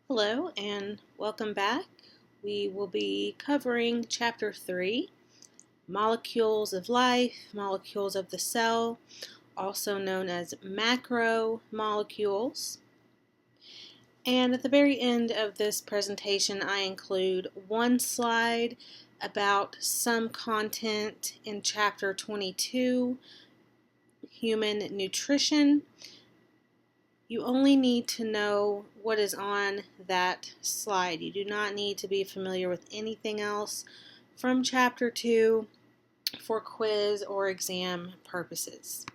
Hello and welcome back. We will be covering Chapter 3, Molecules of Life, Molecules of the Cell, also known as macromolecules. And at the very end of this presentation, I include one slide about some content in Chapter 22, Human Nutrition. You only need to know what is on that slide. You do not need to be familiar with anything else from Chapter 2 for quiz or exam purposes.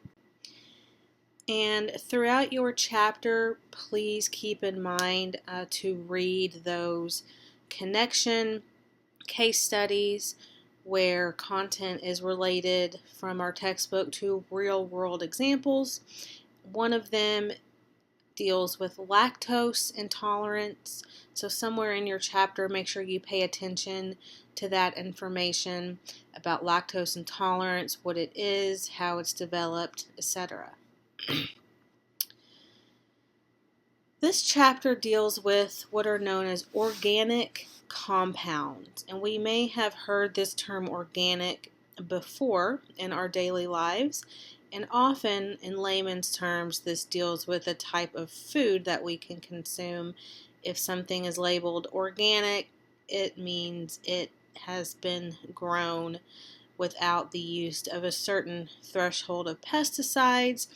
And throughout your chapter, please keep in mind to read those connection case studies where content is related from our textbook to real-world examples. One of them deals with lactose intolerance. So somewhere in your chapter, make sure you pay attention to that information about lactose intolerance, what it is, how it's developed, etc. This chapter deals with what are known as organic compounds, and we may have heard this term organic before in our daily lives. And often, in layman's terms, this deals with a type of food that we can consume. If something is labeled organic, it means it has been grown without the use of a certain threshold of pesticides.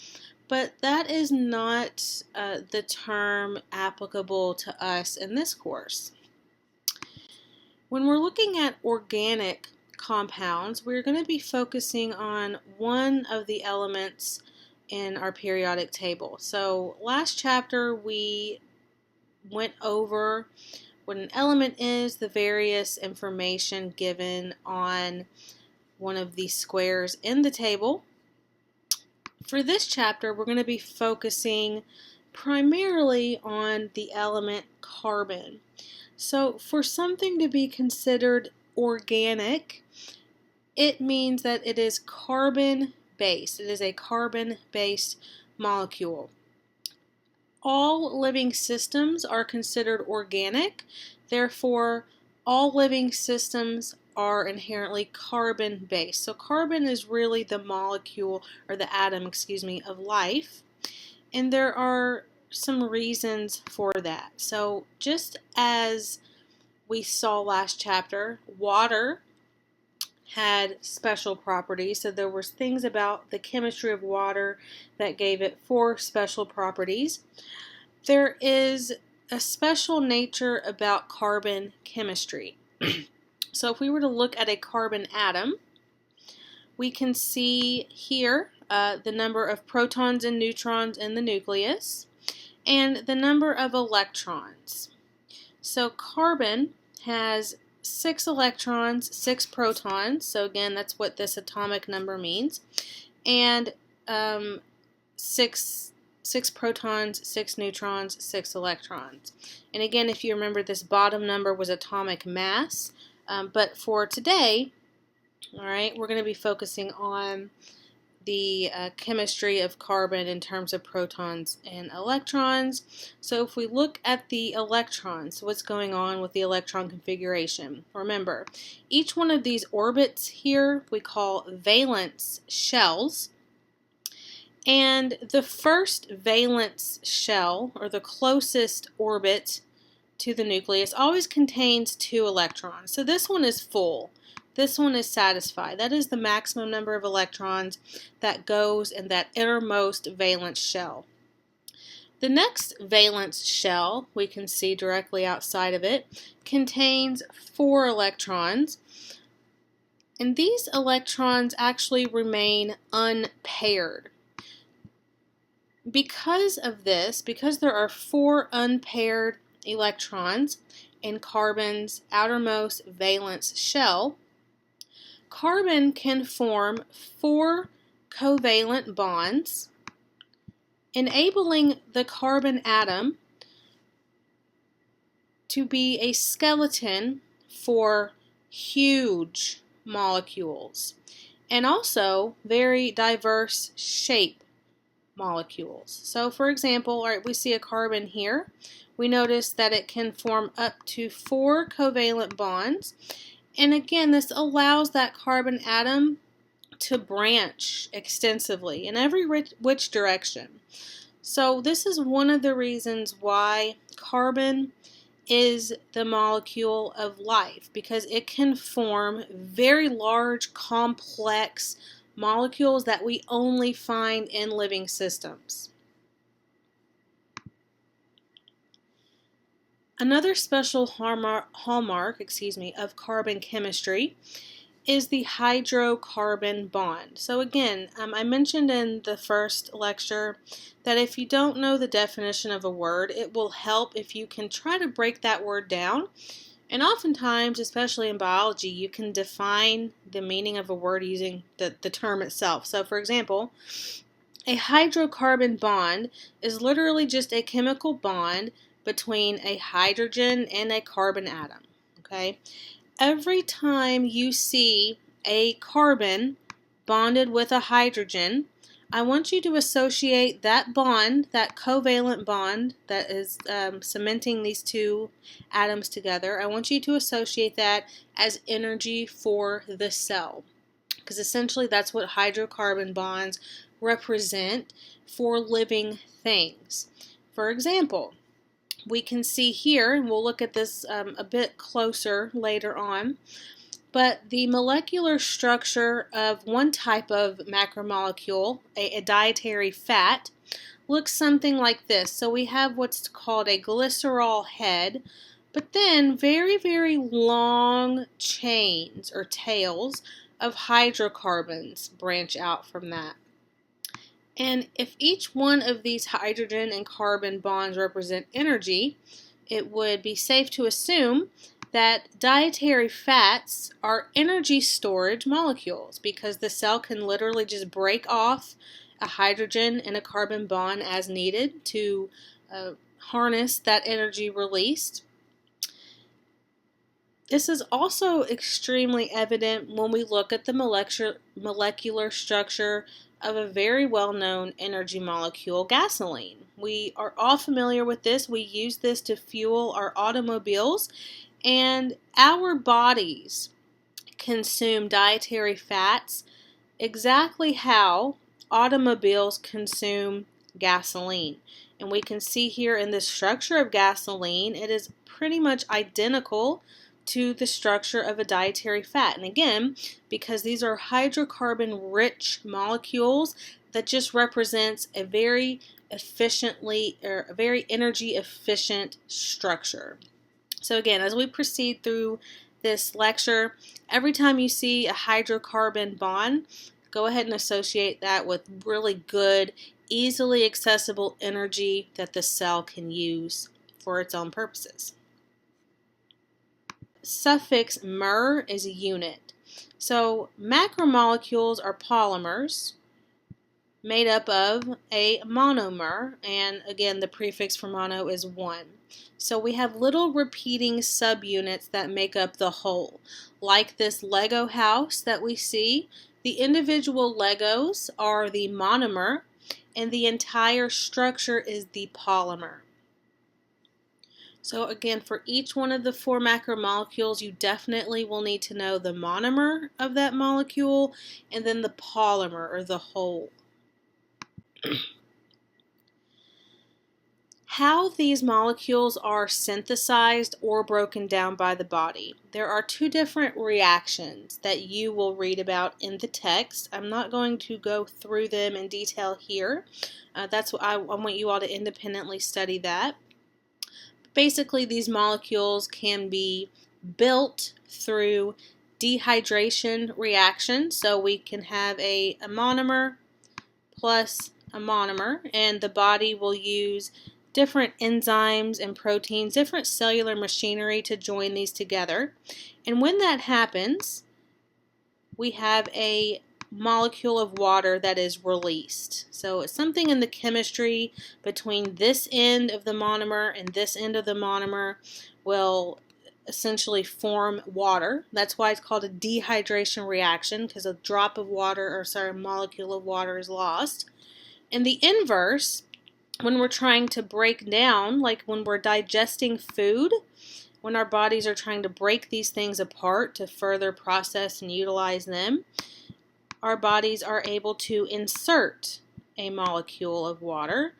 But that is not the term applicable to us in this course. When we're looking at organic compounds, we're going to be focusing on one of the elements in our periodic table. So last chapter we went over what an element is, the various information given on one of the squares in the table. For this chapter, we're going to be focusing primarily on the element carbon. So for something to be considered organic, it means that it is carbon-based. It is a carbon-based molecule. All living systems are considered organic. Therefore, all living systems are inherently carbon-based. So carbon is really the molecule, or the atom, of life. And there are some reasons for that. So just as we saw last chapter, water had special properties. So there was things about the chemistry of water that gave it 4 special properties. There is a special nature about carbon chemistry. So if we were to look at a carbon atom, we can see here the number of protons and neutrons in the nucleus and the number of electrons. So carbon has 6 electrons, 6 protons, so again that's what this atomic number means, and 6 protons, 6 neutrons, 6 electrons. And again, if you remember, this bottom number was atomic mass, but for today, all right, we're going to be focusing on the chemistry of carbon in terms of protons and electrons. So if we look at the electrons, what's going on with the electron configuration? Remember, each one of these orbits here we call valence shells. And the first valence shell, or the closest orbit to the nucleus, always contains 2 electrons. So this one is full. This one is satisfied. That is the maximum number of electrons that goes in that innermost valence shell. The next valence shell, we can see directly outside of it, contains 4 electrons. And these electrons actually remain unpaired. Because of this, because there are 4 unpaired electrons in carbon's outermost valence shell, carbon can form 4 covalent bonds, enabling the carbon atom to be a skeleton for huge molecules, and also very diverse shape molecules. So for example, all right, we see a carbon here. We notice that it can form up to 4 covalent bonds. And again, this allows that carbon atom to branch extensively in every which direction. So this is one of the reasons why carbon is the molecule of life, because it can form very large, complex molecules that we only find in living systems. Another special hallmark of carbon chemistry is the hydrocarbon bond. So again, I mentioned in the first lecture that if you don't know the definition of a word, it will help if you can try to break that word down. And oftentimes, especially in biology, you can define the meaning of a word using the term itself. So for example, a hydrocarbon bond is literally just a chemical bond between a hydrogen and a carbon atom. Okay? Every time you see a carbon bonded with a hydrogen, I want you to associate that bond, that covalent bond that is cementing these two atoms together, I want you to associate that as energy for the cell. Because essentially that's what hydrocarbon bonds represent for living things. For example, we can see here, and we'll look at this a bit closer later on, but the molecular structure of one type of macromolecule, a dietary fat, looks something like this. So we have what's called a glycerol head, but then very, very long chains or tails of hydrocarbons branch out from that. And if each one of these hydrogen and carbon bonds represent energy, it would be safe to assume that dietary fats are energy storage molecules, because the cell can literally just break off a hydrogen and a carbon bond as needed to harness that energy released. This is also extremely evident when we look at the molecular structure of a very well-known energy molecule, gasoline. We are all familiar with this. We use this to fuel our automobiles, and our bodies consume dietary fats exactly how automobiles consume gasoline. And we can see here in the structure of gasoline, it is pretty much identical to the structure of a dietary fat. And again, because these are hydrocarbon-rich molecules, that just represents a very energy efficient structure. So again, as we proceed through this lecture, every time you see a hydrocarbon bond, go ahead and associate that with really good, easily accessible energy that the cell can use for its own purposes. Suffix mer is a unit. So macromolecules are polymers made up of a monomer, and again the prefix for mono is 1. So we have little repeating subunits that make up the whole. Like this Lego house that we see, the individual Legos are the monomer and the entire structure is the polymer. So again, for each one of the 4 macromolecules, you definitely will need to know the monomer of that molecule and then the polymer or the whole. How these molecules are synthesized or broken down by the body. There are 2 different reactions that you will read about in the text. I'm not going to go through them in detail here. That's what I want you all to independently study that. Basically, these molecules can be built through dehydration reactions. So we can have a monomer plus a monomer, and the body will use different enzymes and proteins, different cellular machinery to join these together. And when that happens, we have a molecule of water that is released. So it's something in the chemistry between this end of the monomer and this end of the monomer will essentially form water. That's why it's called a dehydration reaction, because a drop of water, or sorry, a molecule of water is lost. And the inverse, when we're trying to break down, like when we're digesting food, when our bodies are trying to break these things apart to further process and utilize them, our bodies are able to insert a molecule of water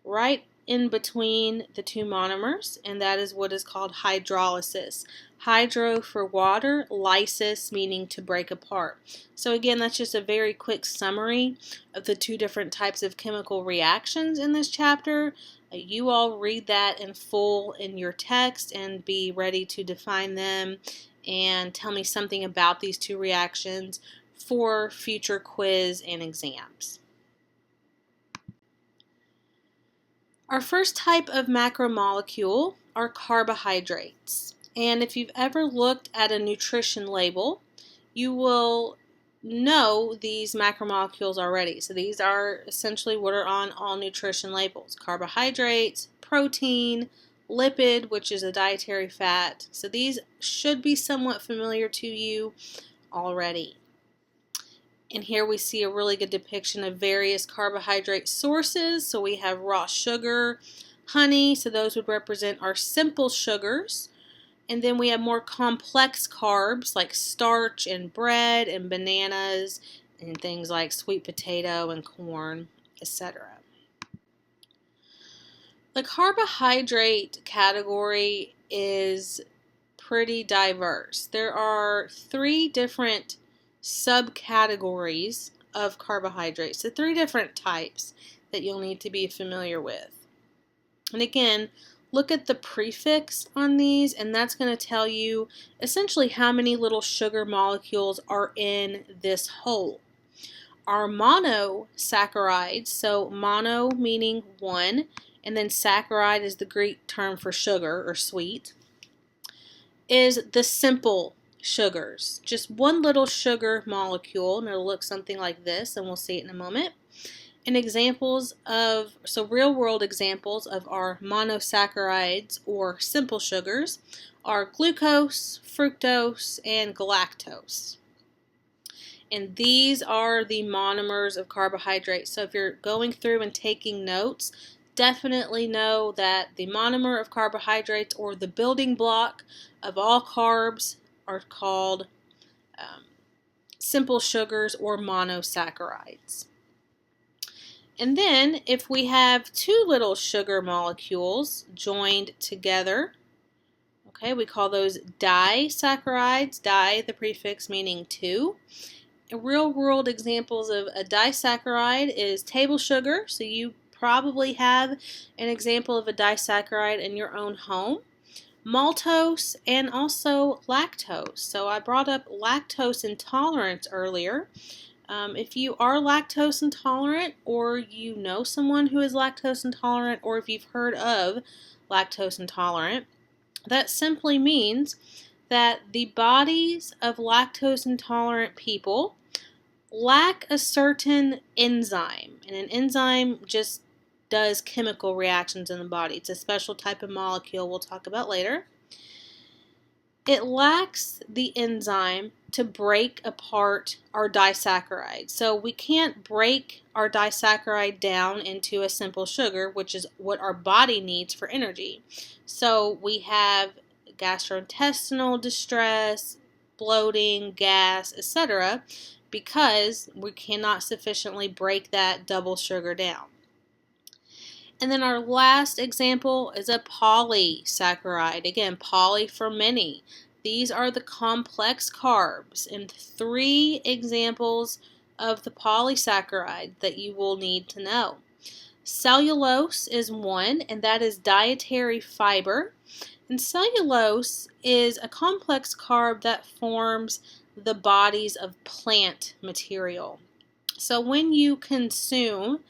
right in between the two monomers, and that is what is called hydrolysis. Hydro for water, lysis meaning to break apart. So again, that's just a very quick summary of the two different types of chemical reactions in this chapter. You all read that in full in your text and be ready to define them and tell me something about these two reactions for future quiz and exams. Our first type of macromolecule are carbohydrates. And if you've ever looked at a nutrition label, you will know these macromolecules already. So these are essentially what are on all nutrition labels: carbohydrates, protein, lipid, which is a dietary fat. So these should be somewhat familiar to you already. And here we see a really good depiction of various carbohydrate sources. So we have raw sugar, honey, so those would represent our simple sugars. And then we have more complex carbs like starch and bread and bananas and things like sweet potato and corn, etc. The carbohydrate category is pretty diverse. There are 3 different subcategories of carbohydrates, so 3 different types that you'll need to be familiar with. And again, look at the prefix on these, and that's going to tell you essentially how many little sugar molecules are in this whole. Our monosaccharides, so mono meaning one, and then saccharide is the Greek term for sugar or sweet, is the simple sugars. Just one little sugar molecule, and it'll look something like this, and we'll see it in a moment. And real world examples of our monosaccharides or simple sugars are glucose, fructose, and galactose. And these are the monomers of carbohydrates. So if you're going through and taking notes, definitely know that the monomer of carbohydrates, or the building block of all carbs, are called simple sugars or monosaccharides. And then if we have 2 little sugar molecules joined together, okay, we call those disaccharides. Di, the prefix meaning 2. Real world examples of a disaccharide is table sugar. So you probably have an example of a disaccharide in your own home. Maltose and also lactose. So I brought up lactose intolerance earlier. If you are lactose intolerant, or you know someone who is lactose intolerant, or if you've heard of lactose intolerant, that simply means that the bodies of lactose intolerant people lack a certain enzyme. And an enzyme just does chemical reactions in the body. It's a special type of molecule we'll talk about later. It lacks the enzyme to break apart our disaccharide. So we can't break our disaccharide down into a simple sugar, which is what our body needs for energy. So we have gastrointestinal distress, bloating, gas, etc., because we cannot sufficiently break that double sugar down. And then our last example is a polysaccharide. Again, poly for many. These are the complex carbs, and 3 examples of the polysaccharide that you will need to know. Cellulose is one, and that is dietary fiber. And cellulose is a complex carb that forms the bodies of plant material. So when you consume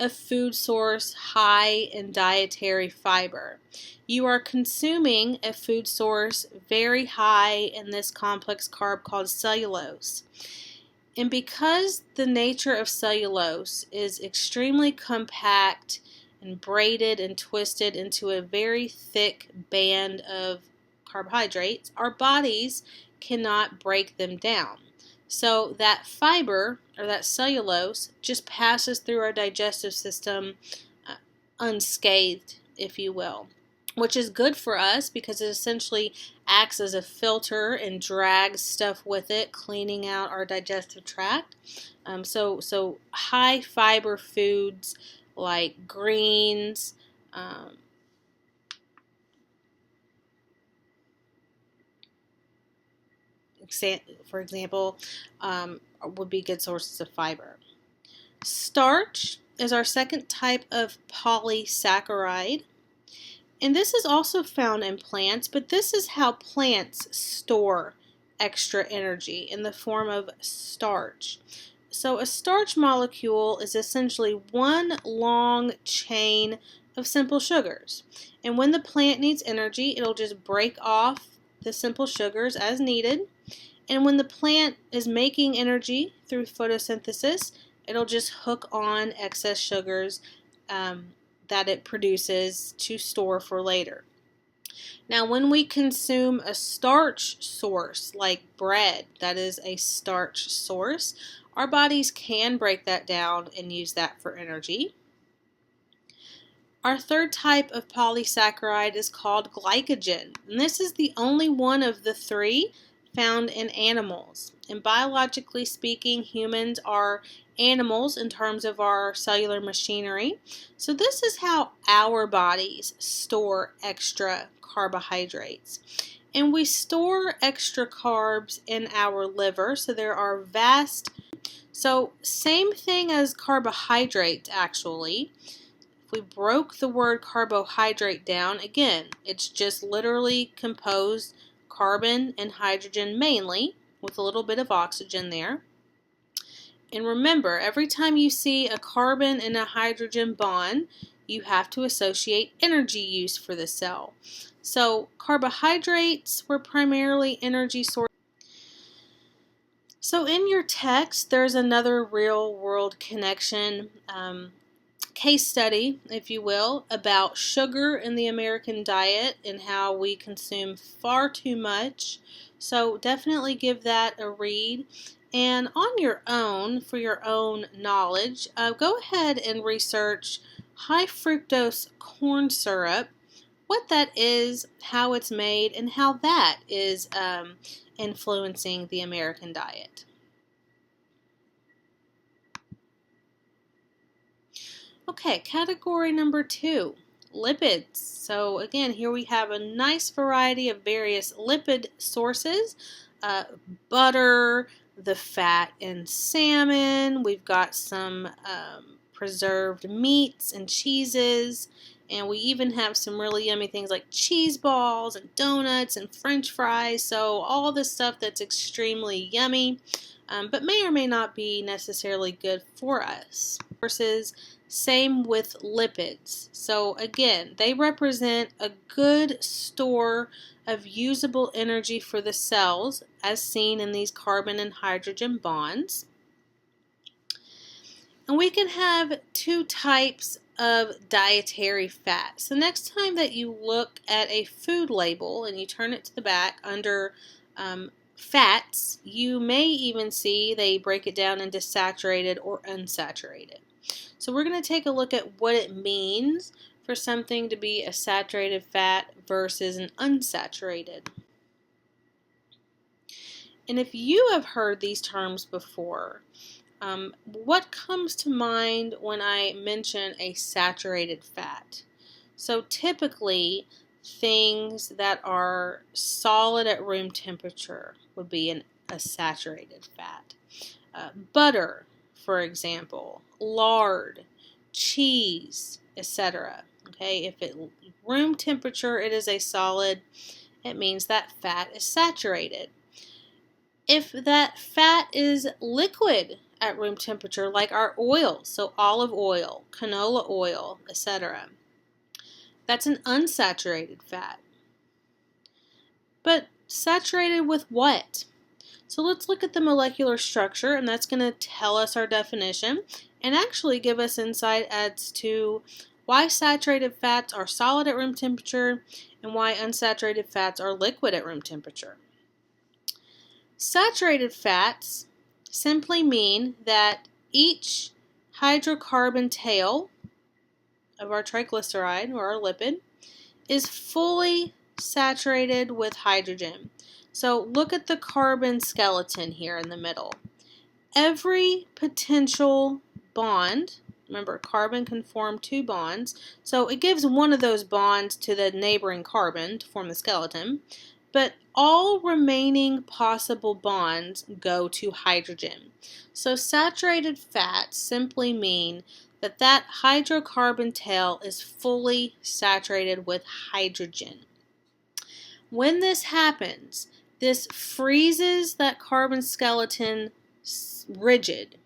a food source high in dietary fiber, you are consuming a food source very high in this complex carb called cellulose. And because the nature of cellulose is extremely compact and braided and twisted into a very thick band of carbohydrates, our bodies cannot break them down. So that fiber, or that cellulose, just passes through our digestive system unscathed, if you will, which is good for us because it essentially acts as a filter and drags stuff with it, cleaning out our digestive tract. So high fiber foods like greens, for example, would be good sources of fiber. Starch is our second type of polysaccharide. And this is also found in plants, but this is how plants store extra energy in the form of starch. So a starch molecule is essentially one long chain of simple sugars. And when the plant needs energy, it'll just break off the simple sugars as needed. And when the plant is making energy through photosynthesis, it'll just hook on excess sugars that it produces to store for later. Now, when we consume a starch source like bread, that is a starch source, our bodies can break that down and use that for energy. Our third type of polysaccharide is called glycogen, and this is the only one of the three found in animals. And biologically speaking, humans are animals in terms of our cellular machinery. So this is how our bodies store extra carbohydrates. And we store extra carbs in our liver, so there are same thing as carbohydrate actually. If we broke the word carbohydrate down, again, it's just literally composed carbon and hydrogen mainly, with a little bit of oxygen there. And remember, every time you see a carbon and a hydrogen bond, you have to associate energy use for the cell. So carbohydrates were primarily energy sources. So in your text, there's another real-world connection case study, if you will, about sugar in the American diet and how we consume far too much. So definitely give that a read. And on your own, for your own knowledge, go ahead and research high fructose corn syrup, what that is, how it's made, and how that is influencing the American diet. Okay, category number 2, lipids. So again, here we have a nice variety of various lipid sources. Butter, the fat in salmon, we've got some preserved meats and cheeses, and we even have some really yummy things like cheese balls and donuts and french fries. So all this stuff that's extremely yummy, but may or may not be necessarily good for us. Versus same with lipids. So again, they represent a good store of usable energy for the cells, as seen in these carbon and hydrogen bonds. And we can have two types of dietary fat. So next time that you look at a food label and you turn it to the back under fats, you may even see they break it down into saturated or unsaturated. So we're going to take a look at what it means for something to be a saturated fat versus an unsaturated. And if you have heard these terms before, what comes to mind when I mention a saturated fat? So typically, things that are solid at room temperature would be a saturated fat. Butter, for example, lard, cheese, etc. Okay, if at room temperature it is a solid, it means that fat is saturated. If that fat is liquid at room temperature, like our oil, so olive oil, canola oil, etc., that's an unsaturated fat. But saturated with what? So let's look at the molecular structure, and that's going to tell us our definition and actually give us insight as to why saturated fats are solid at room temperature and why unsaturated fats are liquid at room temperature. Saturated fats simply mean that each hydrocarbon tail of our triglyceride or our lipid is fully saturated with hydrogen. So look at the carbon skeleton here in the middle. Every potential bond, remember carbon can form two bonds, so it gives one of those bonds to the neighboring carbon to form the skeleton, but all remaining possible bonds go to hydrogen. So saturated fats simply mean that that hydrocarbon tail is fully saturated with hydrogen. When this happens, this freezes that carbon skeleton rigid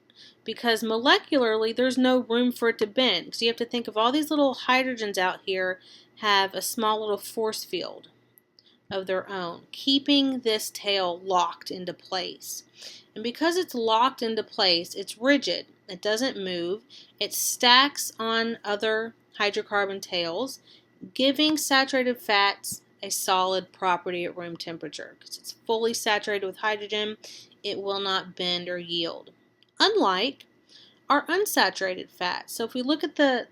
because molecularly there's no room for it to bend. So you have to think of all these little hydrogens out here have a small little force field of their own, keeping this tail locked into place. And because it's locked into place, it's rigid. It doesn't move. It stacks on other hydrocarbon tails, giving saturated fats a solid property at room temperature. Because it's fully saturated with hydrogen, it will not bend or yield. Unlike our unsaturated fats. So if we look at the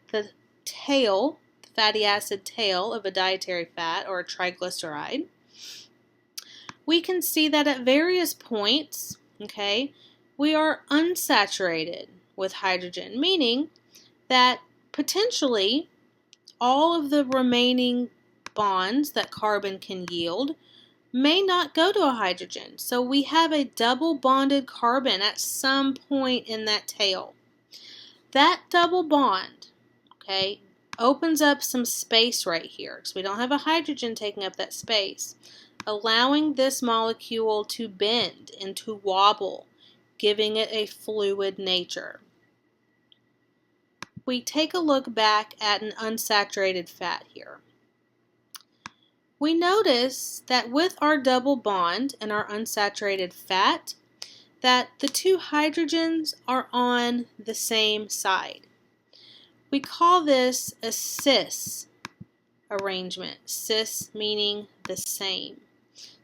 tail, the fatty acid tail of a dietary fat or a triglyceride, we can see that at various points, okay, we are unsaturated with hydrogen, meaning that potentially all of the remaining bonds that carbon can yield may not go to a hydrogen. So we have a double bonded carbon at some point in that tail. That double bond, okay, opens up some space right here because we don't have a hydrogen taking up that space, allowing this molecule to bend and to wobble, giving it a fluid nature. We take a look back at an unsaturated fat here. We notice that with our double bond and our unsaturated fat, that the two hydrogens are on the same side. We call this a cis arrangement, cis meaning the same.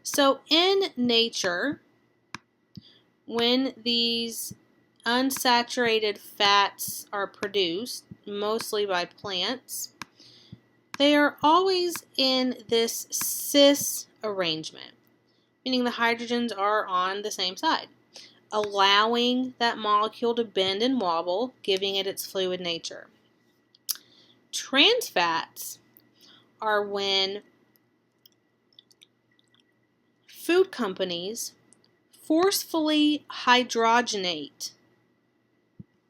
So in nature, when these unsaturated fats are produced, mostly by plants, they are always in this cis arrangement, meaning the hydrogens are on the same side, allowing that molecule to bend and wobble, giving it its fluid nature. Trans fats are when food companies forcefully hydrogenate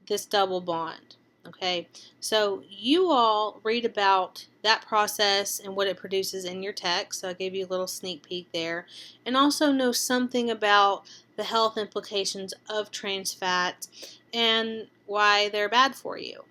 this double bond. Okay, so you all read about that process and what it produces in your text. So I gave you a little sneak peek there, and also know something about the health implications of trans fats and why they're bad for you.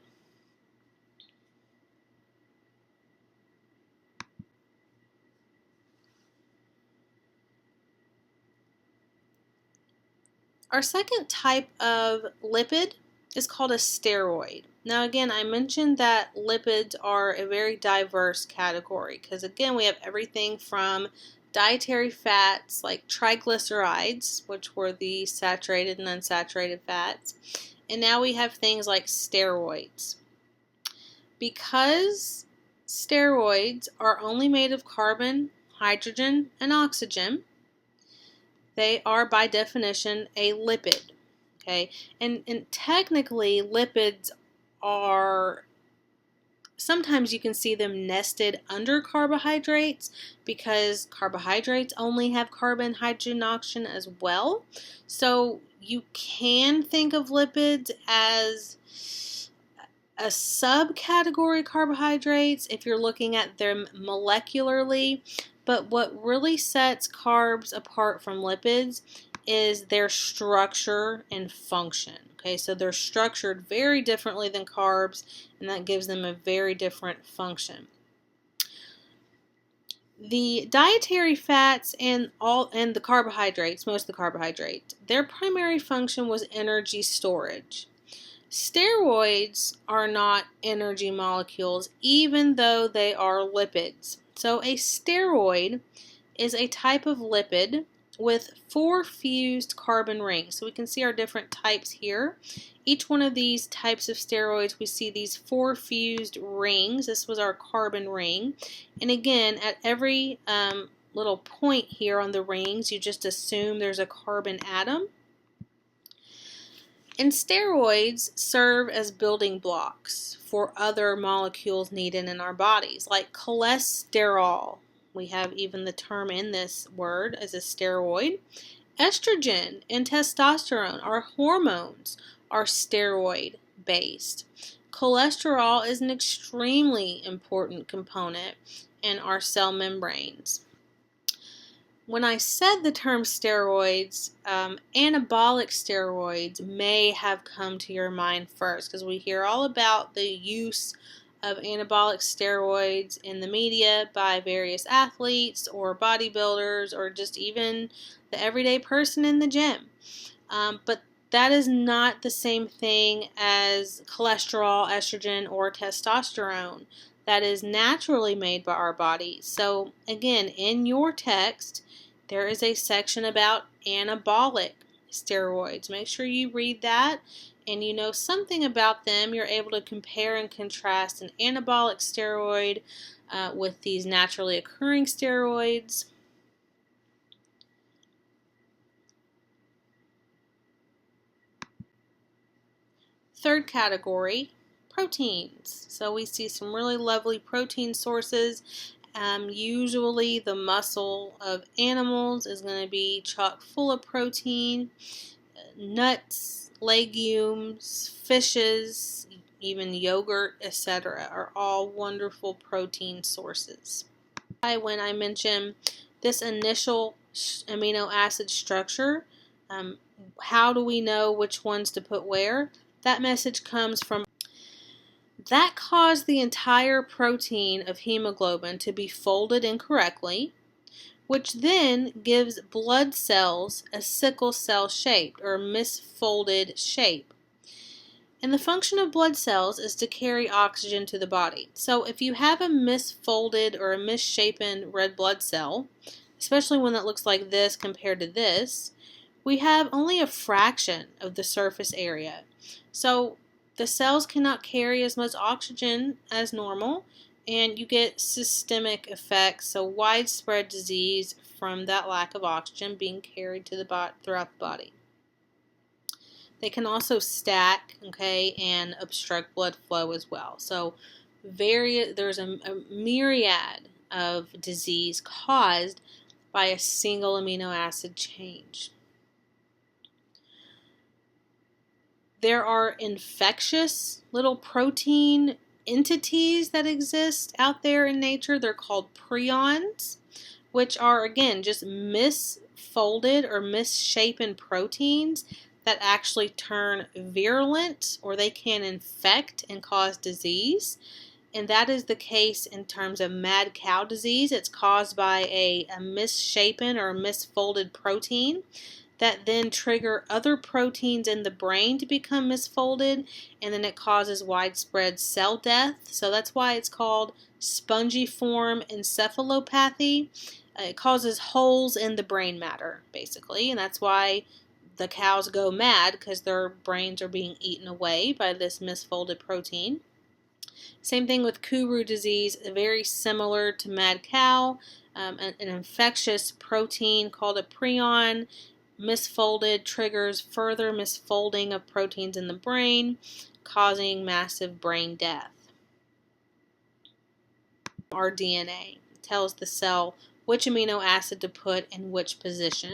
Our second type of lipid is called a steroid. Now again, I mentioned that lipids are a very diverse category because again, we have everything from dietary fats like triglycerides, which were the saturated and unsaturated fats, and now we have things like steroids. Because steroids are only made of carbon, hydrogen, and oxygen, they are by definition a lipid. Okay, and technically lipids are, sometimes you can see them nested under carbohydrates because carbohydrates only have carbon, hydrogen, oxygen as well. So you can think of lipids as a subcategory of carbohydrates if you're looking at them molecularly, but what really sets carbs apart from lipids is their structure and function. Okay, so they're structured very differently than carbs, and that gives them a very different function. The dietary fats and the carbohydrates, most of the carbohydrates, their primary function was energy storage. Steroids are not energy molecules, even though they are lipids. So a steroid is a type of lipid with 4 fused carbon rings. So we can see our different types here. Each one of these types of steroids, we see these 4 fused rings. This was our carbon ring. And again, at every little point here on the rings, you just assume there's a carbon atom. And steroids serve as building blocks for other molecules needed in our bodies, like cholesterol. We have even the term in this word as a steroid. Estrogen and testosterone, our hormones, are steroid based. Cholesterol is an extremely important component in our cell membranes. When I said the term steroids, anabolic steroids may have come to your mind first, because we hear all about the use of anabolic steroids in the media by various athletes or bodybuilders or just even the everyday person in the gym. But that is not the same thing as cholesterol, estrogen, or testosterone that is naturally made by our body. So again, in your text, there is a section about anabolic steroids. Make sure you read that and you know something about them. You're able to compare and contrast an anabolic steroid with these naturally occurring steroids. Third category, proteins. So we see some really lovely protein sources. Usually the muscle of animals is going to be chock full of protein. Nuts, legumes, fishes, even yogurt, etc. are all wonderful protein sources. When I mention this initial amino acid structure, how do we know which ones to put where? That message comes from that caused the entire protein of hemoglobin to be folded incorrectly, which then gives blood cells a sickle cell shaped or misfolded shape. And the function of blood cells is to carry oxygen to the body. So if you have a misfolded or a misshapen red blood cell, especially one that looks like this compared to this, we have only a fraction of the surface area. So the cells cannot carry as much oxygen as normal, and you get systemic effects, so widespread disease from that lack of oxygen being carried to the throughout the body. They can also stack, and obstruct blood flow as well. So there's a myriad of disease caused by a single amino acid change. There are infectious little protein entities that exist out there in nature. They're called prions, which are, again, just misfolded or misshapen proteins that actually turn virulent, or they can infect and cause disease. And that is the case in terms of mad cow disease. It's caused by a misshapen or misfolded protein that then trigger other proteins in the brain to become misfolded, and then it causes widespread cell death. So that's why it's called spongiform encephalopathy. It causes holes in the brain matter, basically, and that's why the cows go mad, because their brains are being eaten away by this misfolded protein. Same thing with Kuru disease, very similar to mad cow, an infectious protein called a prion. Misfolded triggers further misfolding of proteins in the brain, causing massive brain death. Our DNA tells the cell which amino acid to put in which position.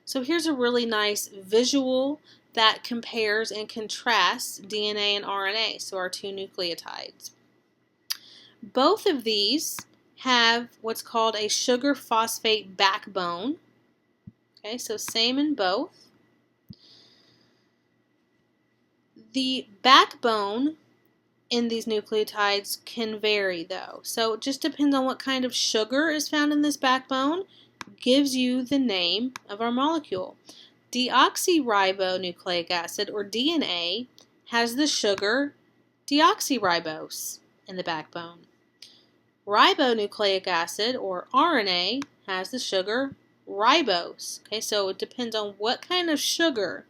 So here's a really nice visual that compares and contrasts DNA and RNA, so our two nucleotides. Both of these have what's called a sugar phosphate backbone. Okay, so same in both. The backbone in these nucleotides can vary, though. So it just depends on what kind of sugar is found in this backbone, gives you the name of our molecule. Deoxyribonucleic acid, or DNA, has the sugar deoxyribose in the backbone. Ribonucleic acid, or RNA, has the sugar ribose. Okay, so it depends on what kind of sugar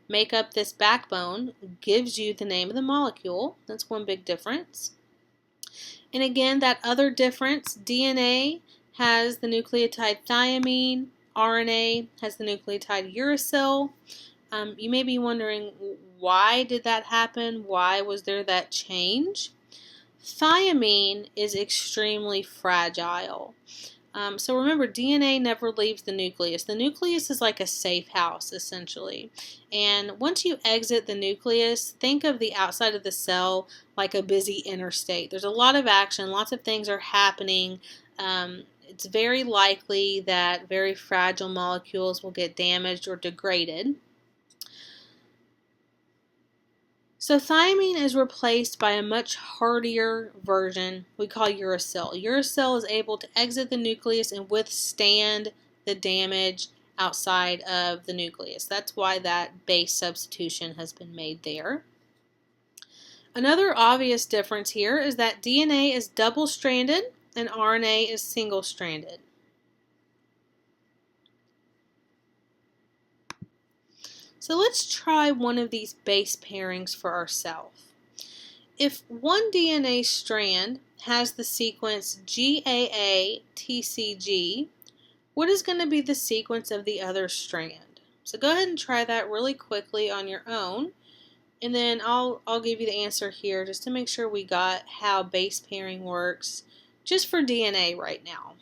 make up this backbone, gives you the name of the molecule. That's one big difference. And again, that other difference, DNA has the nucleotide thymine, RNA has the nucleotide uracil. You may be wondering, why did that happen? Why was there that change? Thymine is extremely fragile. So remember, DNA never leaves the nucleus. The nucleus is like a safe house, essentially. And once you exit the nucleus, think of the outside of the cell like a busy interstate. There's a lot of action, lots of things are happening. It's very likely that very fragile molecules will get damaged or degraded. So thymine is replaced by a much hardier version we call uracil. Uracil is able to exit the nucleus and withstand the damage outside of the nucleus. That's why that base substitution has been made there. Another obvious difference here is that DNA is double-stranded and RNA is single-stranded. So let's try one of these base pairings for ourselves. If one DNA strand has the sequence GAA-TCG, what is going to be the sequence of the other strand? So go ahead and try that really quickly on your own, and then I'll give you the answer here just to make sure we got how base pairing works just for DNA right now.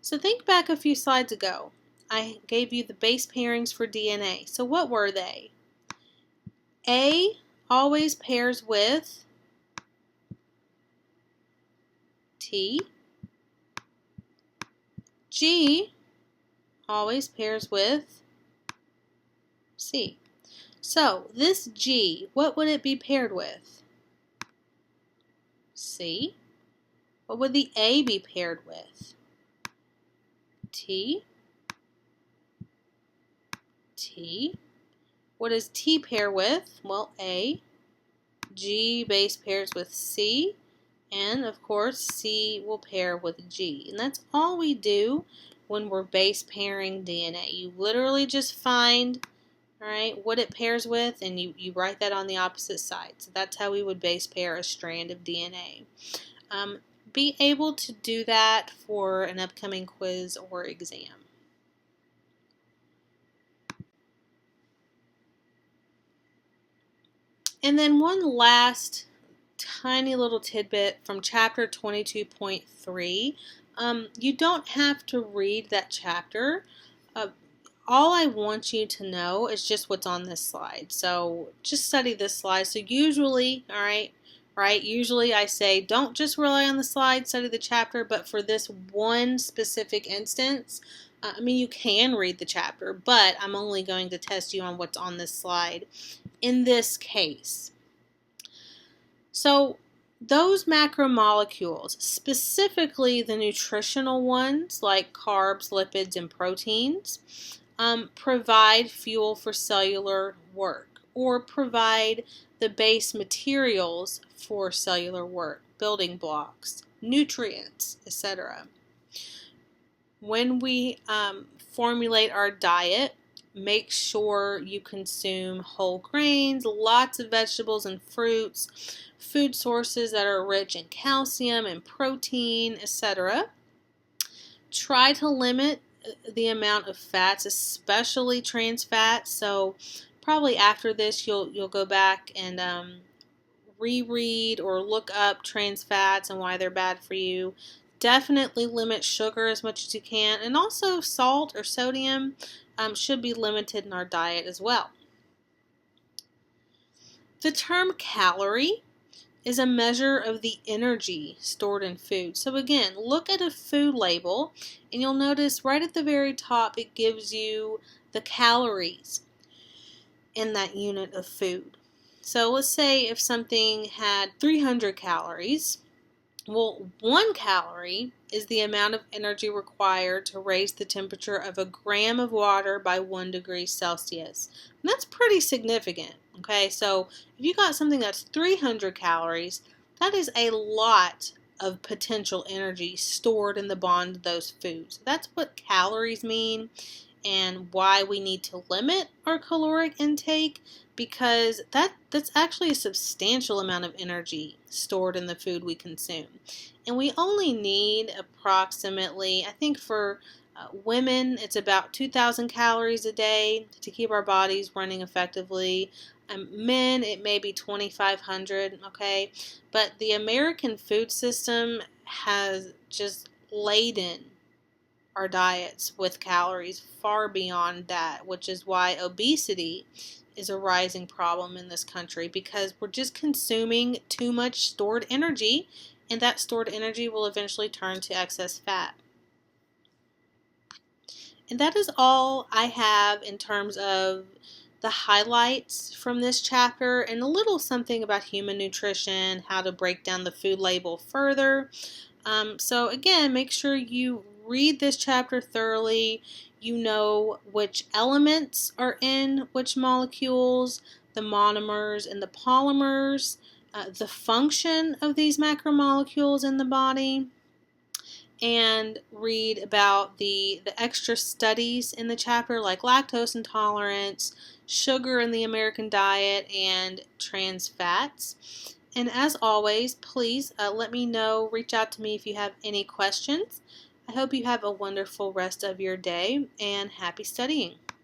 So think back a few slides ago. I gave you the base pairings for DNA. So what were they? A always pairs with T. G always pairs with C. So this G, what would it be paired with? C. What would the A be paired with? T. T. What does T pair with? Well, A. G base pairs with C. And of course, C will pair with G. And that's all we do when we're base pairing DNA. You literally just find, all right, what it pairs with, and you write that on the opposite side. So that's how we would base pair a strand of DNA. Be able to do that for an upcoming quiz or exam. And then one last tiny little tidbit from chapter 22.3. You don't have to read that chapter. All I want you to know is just what's on this slide. So just study this slide. So usually, all right, usually I say don't just rely on the slide, study the chapter, but for this one specific instance, I mean, you can read the chapter, but I'm only going to test you on what's on this slide in this case. So those macromolecules, specifically the nutritional ones like carbs, lipids, and proteins, provide fuel for cellular work or provide the base materials for cellular work, building blocks, nutrients, etc. When we formulate our diet, make sure you consume whole grains, lots of vegetables and fruits, food sources that are rich in calcium and protein, etc. Try to limit the amount of fats, especially trans fats. So probably after this you'll go back and reread or look up trans fats and why they're bad for you. Definitely limit sugar as much as you can, and also salt or sodium should be limited in our diet as well. The term calorie is a measure of the energy stored in food. So again, look at a food label and you'll notice right at the very top it gives you the calories in that unit of food. So let's say if something had 300 calories, Well, 1 calorie is the amount of energy required to raise the temperature of a gram of water by 1 degree Celsius. And that's pretty significant. Okay, so if you got something that's 300 calories, that is a lot of potential energy stored in the bond of those foods. That's what calories mean, and why we need to limit our caloric intake, because that's actually a substantial amount of energy stored in the food we consume. And we only need approximately, I think for women, it's about 2,000 calories a day to keep our bodies running effectively. Men, it may be 2,500, okay? But the American food system has just laden our diets with calories far beyond that, which is why obesity is a rising problem in this country, because we're just consuming too much stored energy, and that stored energy will eventually turn to excess fat. And that is all I have in terms of the highlights from this chapter, and a little something about human nutrition, how to break down the food label further. So again, make sure you read this chapter thoroughly. You know which elements are in which molecules, the monomers and the polymers, the function of these macromolecules in the body, and read about the extra studies in the chapter, like lactose intolerance, sugar in the American diet, and trans fats. And as always, please let me know, reach out to me if you have any questions. I hope you have a wonderful rest of your day, and happy studying.